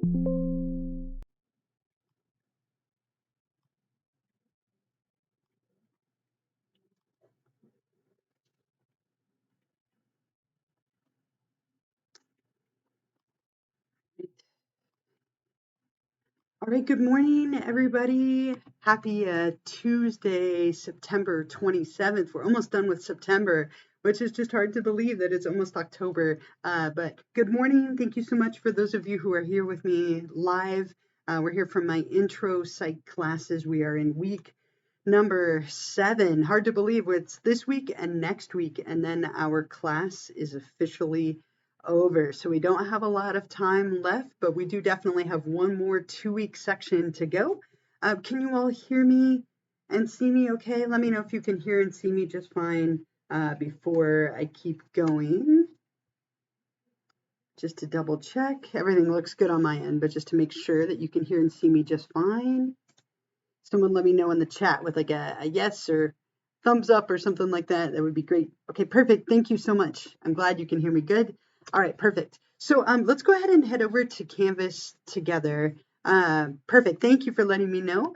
All right, good morning, everybody. Happy Tuesday, September 27th. We're almost done with September, which is just hard to believe that it's almost October. But good morning. Thank you so much for those of you who are here with me live. We're here from my Intro Psych classes. We are in week number 7. Hard to believe it's this week and next week, and then our class is officially over. So we don't have a lot of time left, but we do definitely have one more 2-week section to go. Can you all hear me and see me okay? Let me know if you can hear and see me just fine before I keep going. Just to double check. Everything looks good on my end, but just to make sure that you can hear and see me just fine. Someone let me know in the chat with like a yes or thumbs up or something like that. That would be great. Okay, perfect. Thank you so much. I'm glad you can hear me good. All right, perfect. So let's go ahead and head over to Canvas together. Perfect. Thank you for letting me know.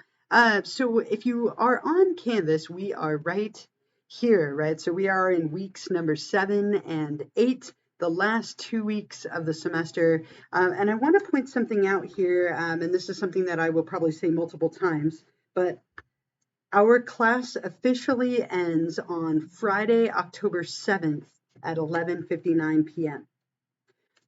So if you are on Canvas, we are right here, right? So we are in weeks number 7 and 8, the last 2 weeks of the semester. And I want to point something out here, and this is something that I will probably say multiple times, but our class officially ends on Friday, October 7th at 11:59 p.m.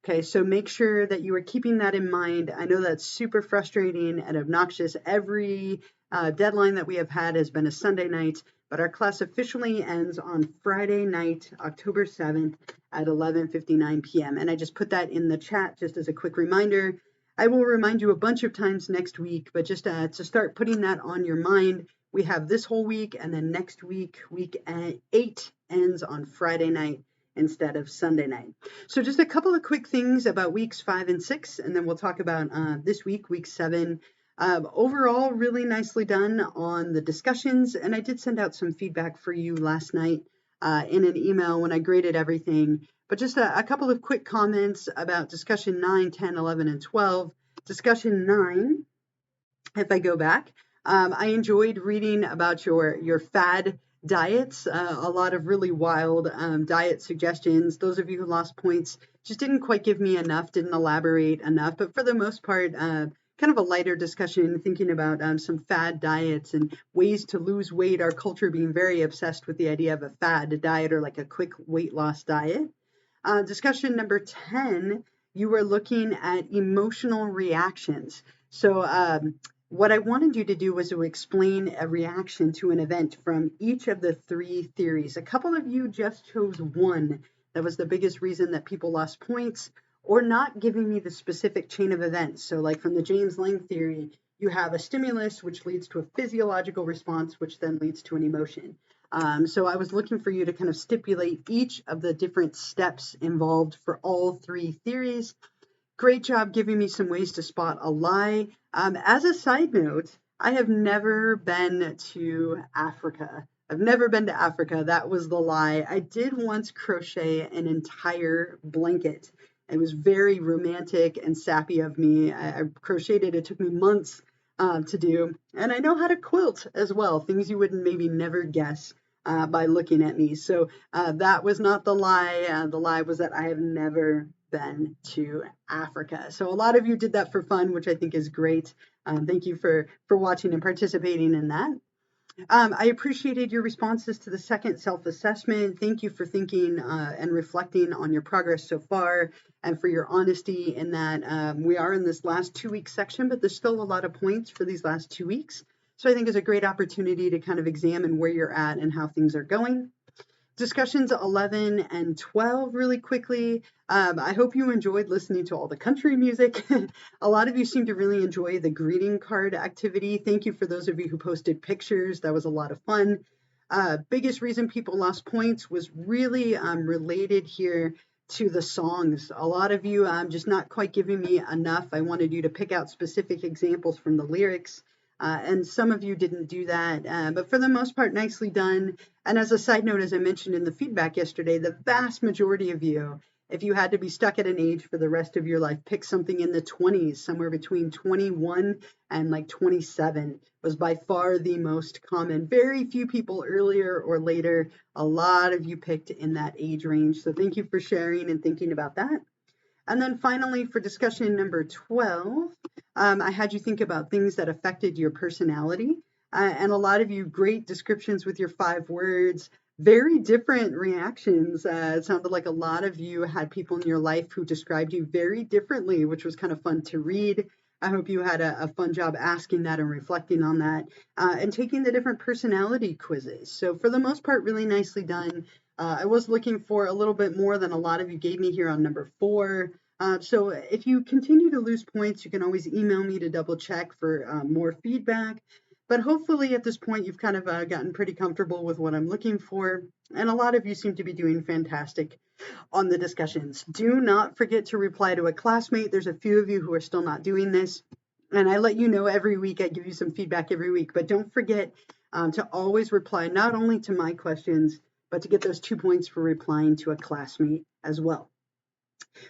Okay, so make sure that you are keeping that in mind. I know that's super frustrating and obnoxious. Every deadline that we have had has been a Sunday night, but our class officially ends on Friday night, October 7th at 11:59 p.m. And I just put that in the chat just as a quick reminder. I will remind you a bunch of times next week, but just to start putting that on your mind, we have this whole week, and then next week, week 8 ends on Friday night instead of Sunday night. So just a couple of quick things about weeks 5 and 6, and then we'll talk about this week, week 7. Overall, really nicely done on the discussions, and I did send out some feedback for you last night in an email when I graded everything. But just a couple of quick comments about discussion 9, 10, 11, and 12. Discussion 9, if I go back, I enjoyed reading about your fad diets, a lot of really wild diet suggestions. Those of you who lost points just didn't quite give me enough, didn't elaborate enough, but for the most part, kind of a lighter discussion, thinking about some fad diets and ways to lose weight, our culture being very obsessed with the idea of a fad diet or like a quick weight loss diet. Discussion number 10, you were looking at emotional reactions. So what I wanted you to do was to explain a reaction to an event from each of the 3 theories. A couple of you just chose one. That was the biggest reason that people lost points, or not giving me the specific chain of events. So like from the James Lang theory, you have a stimulus, which leads to a physiological response, which then leads to an emotion. So I was looking for you to kind of stipulate each of the different steps involved for all 3 theories. Great job giving me some ways to spot a lie. As a side note, I have never been to Africa. I've never been to Africa. That was the lie. I did once crochet an entire blanket. It was very romantic and sappy of me. I crocheted it. It took me months to do. And I know how to quilt as well, things you would maybe never guess by looking at me. So that was not the lie. The lie was that I have never been to Africa. So a lot of you did that for fun, which I think is great. Thank you for watching and participating in that. I appreciated your responses to the second self-assessment. Thank you for thinking and reflecting on your progress so far, and for your honesty in that we are in this last 2-week section, but there's still a lot of points for these last 2 weeks. So I think it's a great opportunity to kind of examine where you're at and how things are going. Discussions 11 and 12 really quickly. I hope you enjoyed listening to all the country music. A lot of you seem to really enjoy the greeting card activity. Thank you for those of you who posted pictures. That was a lot of fun. Biggest reason people lost points was really related here to the songs. A lot of you just not quite giving me enough. I wanted you to pick out specific examples from the lyrics. And some of you didn't do that, but for the most part, nicely done. And as a side note, as I mentioned in the feedback yesterday, the vast majority of you if you had to be stuck at an age for the rest of your life, pick something in the 20s, somewhere between 21 and like 27 was by far the most common. Very few people earlier or later. A lot of you picked in that age range. So thank you for sharing and thinking about that. And then finally, for discussion number 12, I had you think about things that affected your personality. And a lot of you, great descriptions with your 5 words, very different reactions. It sounded like a lot of you had people in your life who described you very differently, which was kind of fun to read. I hope you had a fun job asking that and reflecting on that and taking the different personality quizzes. So for the most part, really nicely done. I was looking for a little bit more than a lot of you gave me here on number 4. So if you continue to lose points, you can always email me to double check for more feedback. But hopefully at this point, you've kind of gotten pretty comfortable with what I'm looking for. And a lot of you seem to be doing fantastic on the discussions. Do not forget to reply to a classmate. There's a few of you who are still not doing this. And I let you know every week. I give you some feedback every week. But don't forget to always reply not only to my questions, but to get those 2 points for replying to a classmate as well.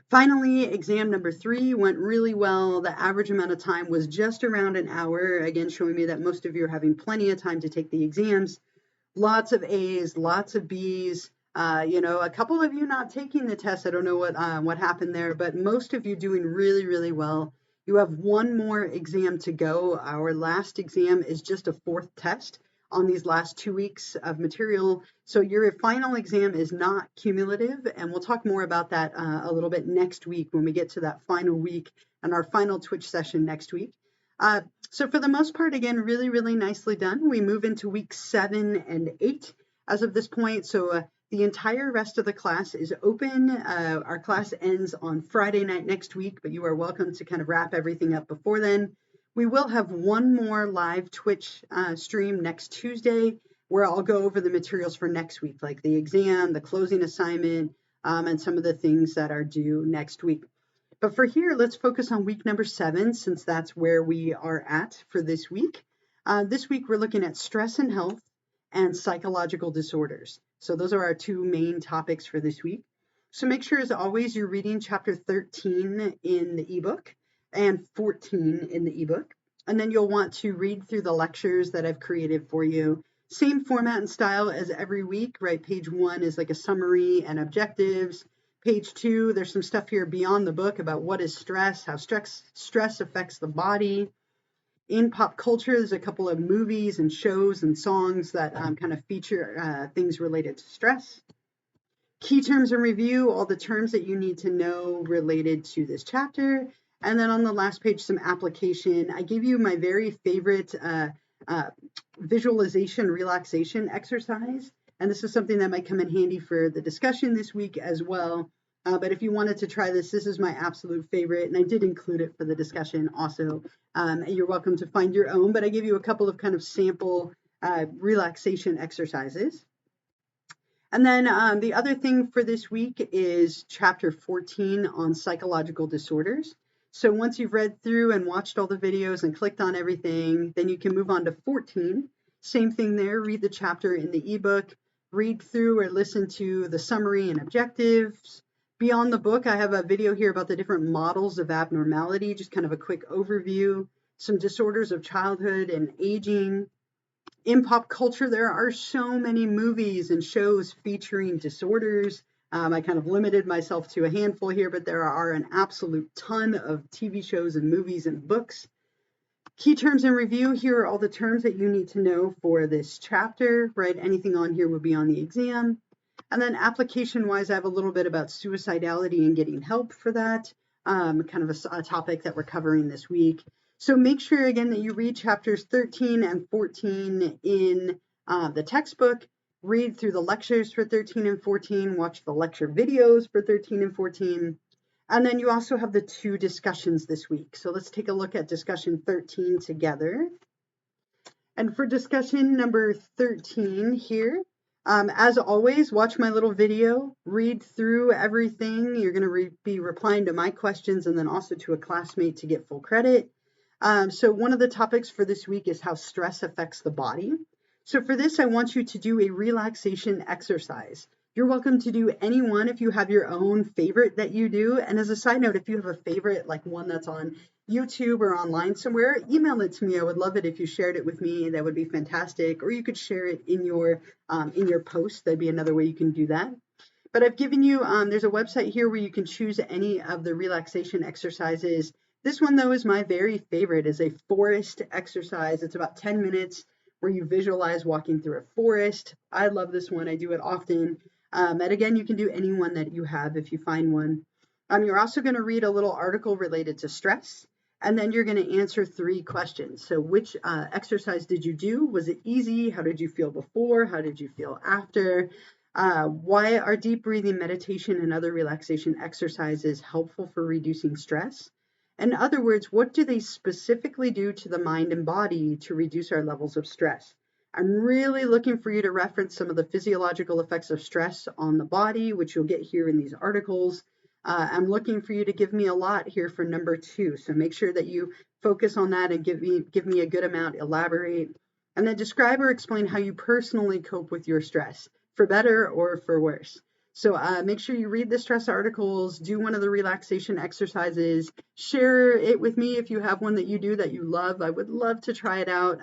Finally, exam number 3 went really well. The average amount of time was just around an hour, again, showing me that most of you are having plenty of time to take the exams. Lots of A's, lots of B's, a couple of you not taking the test. I don't know what happened there, but most of you doing really, really well. You have 1 more exam to go. Our last exam is just a 4th test on these last 2 weeks of material. So your final exam is not cumulative, and we'll talk more about that a little bit next week when we get to that final week and our final Twitch session next week. So for the most part, again, really, really nicely done. We move into week 7 and 8 as of this point. So the entire rest of the class is open. Our class ends on Friday night next week, but you are welcome to kind of wrap everything up before then. We will have 1 more live Twitch stream next Tuesday where I'll go over the materials for next week, like the exam, the closing assignment, and some of the things that are due next week. But for here, let's focus on week number 7, since that's where we are at for this week. This week, we're looking at stress and health and psychological disorders. So those are our 2 main topics for this week. So make sure, as always, you're reading chapter 13 in the ebook and 14 in the ebook. And then you'll want to read through the lectures that I've created for you. Same format and style as every week, right? Page 1 is like a summary and objectives. Page 2, there's some stuff here beyond the book about what is stress, how stress affects the body. In pop culture, there's a couple of movies and shows and songs that kind of feature things related to stress. Key terms and review, all the terms that you need to know related to this chapter. And then on the last page, some application. I give you my very favorite visualization relaxation exercise. And this is something that might come in handy for the discussion this week as well. But if you wanted to try this, this is my absolute favorite. And I did include it for the discussion also. You're welcome to find your own, but I give you a couple of kind of sample relaxation exercises. And then the other thing for this week is chapter 14 on psychological disorders. So once you've read through and watched all the videos and clicked on everything, then you can move on to 14. Same thing there, read the chapter in the ebook, read through or listen to the summary and objectives. Beyond the book, I have a video here about the different models of abnormality, just kind of a quick overview, some disorders of childhood and aging. In pop culture, there are so many movies and shows featuring disorders. I kind of limited myself to a handful here, but there are an absolute ton of TV shows and movies and books. Key terms and review, here are all the terms that you need to know for this chapter, right? Anything on here will be on the exam. And then application-wise, I have a little bit about suicidality and getting help for that, kind of a topic that we're covering this week. So make sure, again, that you read chapters 13 and 14 in the textbook. Read through the lectures for 13 and 14, watch the lecture videos for 13 and 14, and then you also have the 2 discussions this week. So let's take a look at discussion 13 together. And for discussion number 13 here, as always, watch my little video, read through everything. You're going to be replying to my questions and then also to a classmate to get full credit. So one of the topics for this week is how stress affects the body. So for this, I want you to do a relaxation exercise. You're welcome to do any one if you have your own favorite that you do. And as a side note, if you have a favorite, like one that's on YouTube or online somewhere, email it to me. I would love it if you shared it with me. That would be fantastic. Or you could share it in your post. That'd be another way you can do that. But I've given you, there's a website here where you can choose any of the relaxation exercises. This one, though, is my very favorite, is a forest exercise. It's about 10 minutes where you visualize walking through a forest. I love this one. I do it often. And again, you can do any one that you have if you find one. You're also going to read a little article related to stress, and then you're going to answer 3 questions. So which exercise did you do? Was it easy? How did you feel before? How did you feel after? Why are deep breathing, meditation, and other relaxation exercises helpful for reducing stress? In other words, what do they specifically do to the mind and body to reduce our levels of stress? I'm really looking for you to reference some of the physiological effects of stress on the body, which you'll get here in these articles. I'm looking for you to give me a lot here for number 2. So make sure that you focus on that and give me a good amount, elaborate, and then describe or explain how you personally cope with your stress, for better or for worse. So make sure you read the stress articles, do one of the relaxation exercises, share it with me if you have one that you do that you love. I would love to try it out.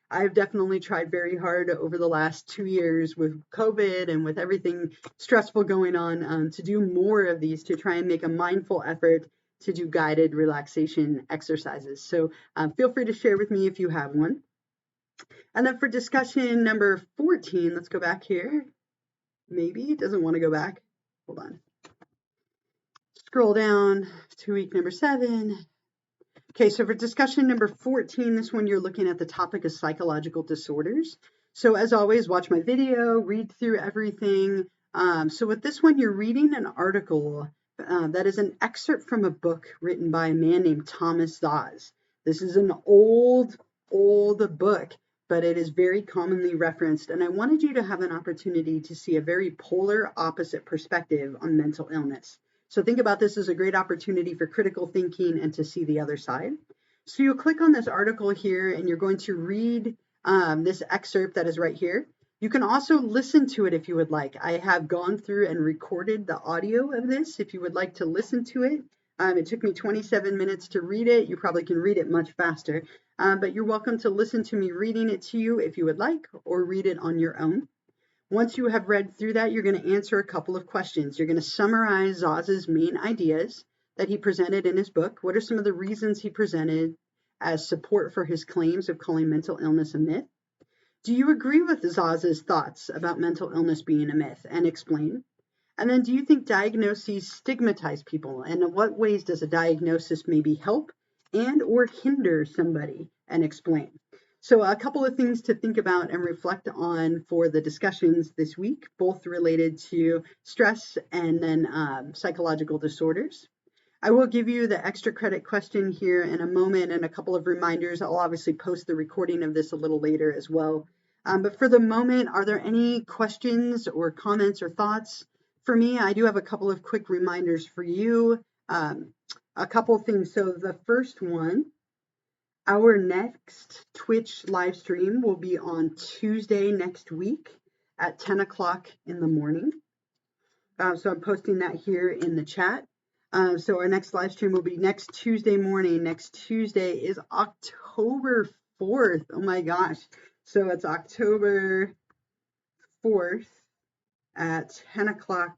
I've definitely tried very hard over the last 2 years with COVID and with everything stressful going on to do more of these, to try and make a mindful effort to do guided relaxation exercises. So feel free to share with me if you have one. And then for discussion number 14, let's go back here. Maybe it doesn't want to go back. Hold on. Scroll down to week number 7. Okay, so for discussion number 14, this one you're looking at the topic of psychological disorders. So as always, watch my video, read through everything. So with this one, you're reading an article that is an excerpt from a book written by a man named Thomas Szasz. This is an old book, but it is very commonly referenced. And I wanted you to have an opportunity to see a very polar opposite perspective on mental illness. So think about this as a great opportunity for critical thinking and to see the other side. So you'll click on this article here and you're going to read this excerpt that is right here. You can also listen to it if you would like. I have gone through and recorded the audio of this if you would like to listen to it. It took me 27 minutes to read it. You probably can read it much faster, but you're welcome to listen to me reading it to you if you would like, or read it on your own. Once you have read through that, you're going to answer a couple of questions. You're going to summarize Szasz's main ideas that he presented in his book. What are some of the reasons he presented as support for his claims of calling mental illness a myth? Do you agree with Szasz's thoughts about mental illness being a myth, and explain? And then do you think diagnoses stigmatize people? And in what ways does a diagnosis maybe help and or hinder somebody, and explain? So a couple of things to think about and reflect on for the discussions this week, both related to stress and then psychological disorders. I will give you the extra credit question here in a moment and a couple of reminders. I'll obviously post the recording of this a little later as well. But for the moment, are there any questions or comments or thoughts? For me, I do have a couple of quick reminders for you. A couple of things. So the first one, our next Twitch live stream will be on Tuesday next week at 10 o'clock in the morning. So I'm posting that here in the chat. So our next live stream will be next Tuesday morning. Next Tuesday is October 4th. Oh my gosh. So it's October 4th at 10 o'clock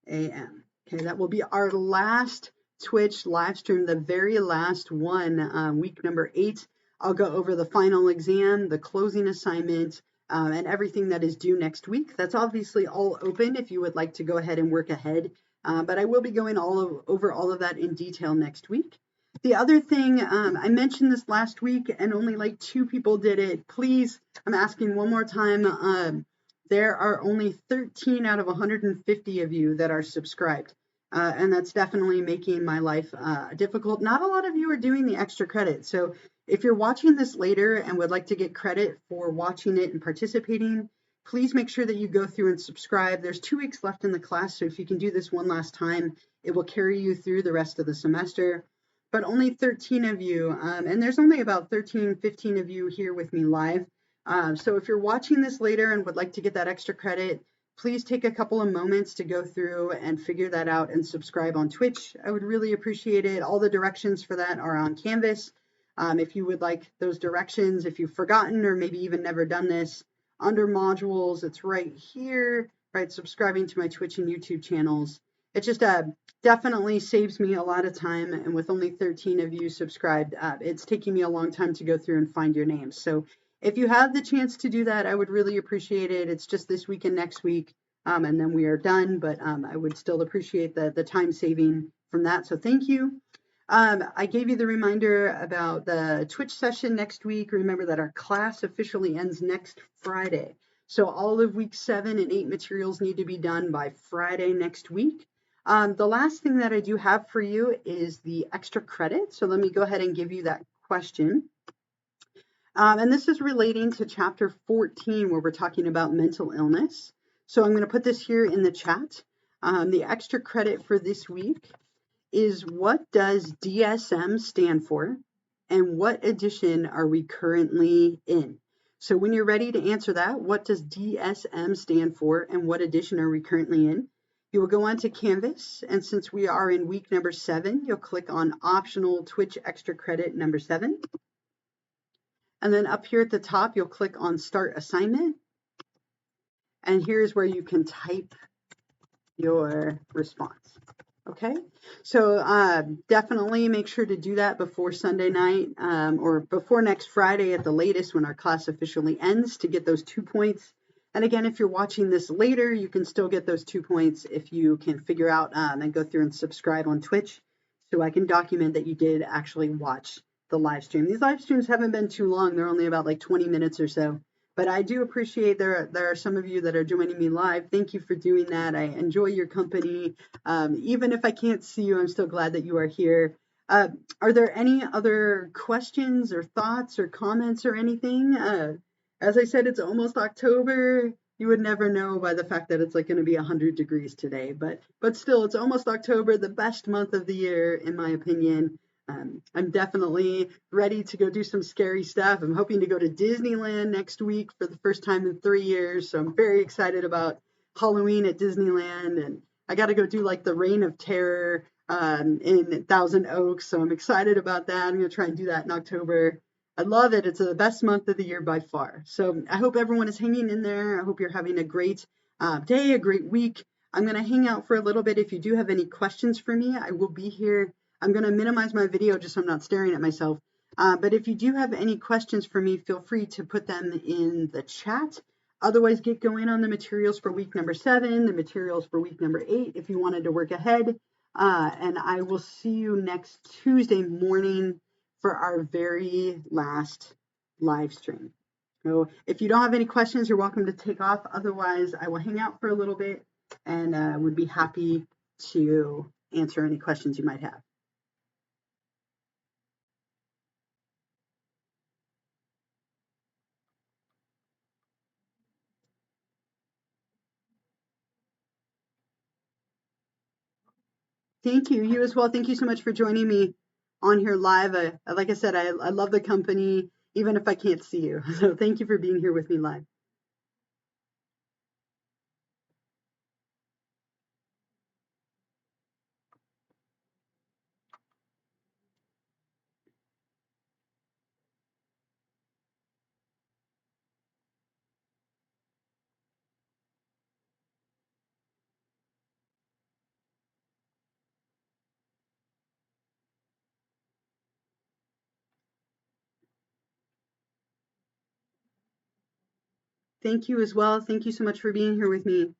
a.m. Okay, that will be our last Twitch live stream, the very last one, week number 8. I'll go over the final exam, the closing assignment, and everything that is due next week. That's obviously all open if you would like to go ahead and work ahead, but I will be going over all of that in detail next week. The other thing, I mentioned this last week and only like 2 people did it. Please, I'm asking one more time. There are only 13 out of 150 of you that are subscribed. And that's definitely making my life difficult. Not a lot of you are doing the extra credit. So if you're watching this later and would like to get credit for watching it and participating, please make sure that you go through and subscribe. There's 2 weeks left in the class, so if you can do this one last time, it will carry you through the rest of the semester. But only 13 of you, and there's only about 13, 15 of you here with me live. So if you're watching this later and would like to get that extra credit, please take a couple of moments to go through and figure that out and subscribe on Twitch. I would really appreciate it. All the directions for that are on Canvas. If you would like those directions, if you've forgotten or maybe even never done this, under modules, it's right here, right? Subscribing to my Twitch and YouTube channels. It just definitely saves me a lot of time. And with only 13 of you subscribed, it's taking me a long time to go through and find your names. So if you have the chance to do that, I would really appreciate it. It's just this week and next week, and then we are done. But I would still appreciate the time saving from that. So thank you. I gave you the reminder about the Twitch session next week. Remember that our class officially ends next Friday. So all of week 7 and 8 materials need to be done by Friday next week. The last thing that I do have for you is the extra credit. So let me go ahead and give you that question. And this is relating to chapter 14, where we're talking about mental illness. So I'm going to put this here in the chat. The extra credit for this week is, what does DSM stand for, and what edition are we currently in? So when you're ready to answer that, what does DSM stand for and what edition are we currently in? You will go onto Canvas, and since we are in week number 7, you'll click on optional Twitch extra credit number 7. And then up here at the top, you'll click on Start Assignment. And here's where you can type your response. Okay, so definitely make sure to do that before Sunday night or before next Friday at the latest, when our class officially ends, to get those 2 points. And again, if you're watching this later, you can still get those 2 points if you can figure out and go through and subscribe on Twitch, so I can document that you did actually watch the live stream. These live streams haven't been too long. They're only about like 20 minutes or so. But I do appreciate there are some of you that are joining me live. Thank you for doing that. I enjoy your company. Even if I can't see you, I'm still glad that you are here. Are there any other questions or thoughts or comments or anything? As I said, it's almost October. You would never know by the fact that it's like going to be 100 degrees today. But still, it's almost October, the best month of the year, in my opinion. I'm definitely ready to go do some scary stuff. I'm hoping to go to Disneyland next week for the first time in 3 years. So I'm very excited about Halloween at Disneyland. And I got to go do like the Reign of Terror in Thousand Oaks. So I'm excited about that. I'm going to try and do that in October. I love it. It's the best month of the year by far. So I hope everyone is hanging in there. I hope you're having a great day, a great week. I'm going to hang out for a little bit. If you do have any questions for me, I will be here. I'm going to minimize my video just so I'm not staring at myself. But if you do have any questions for me, feel free to put them in the chat. Otherwise, get going on the materials for week number 7, the materials for week number 8, if you wanted to work ahead. And I will see you next Tuesday morning for our very last live stream. So if you don't have any questions, you're welcome to take off. Otherwise, I will hang out for a little bit and would be happy to answer any questions you might have. Thank you. You as well. Thank you so much for joining me on here live. Like I said, I love the company, even if I can't see you. So thank you for being here with me live. Thank you as well. Thank you so much for being here with me.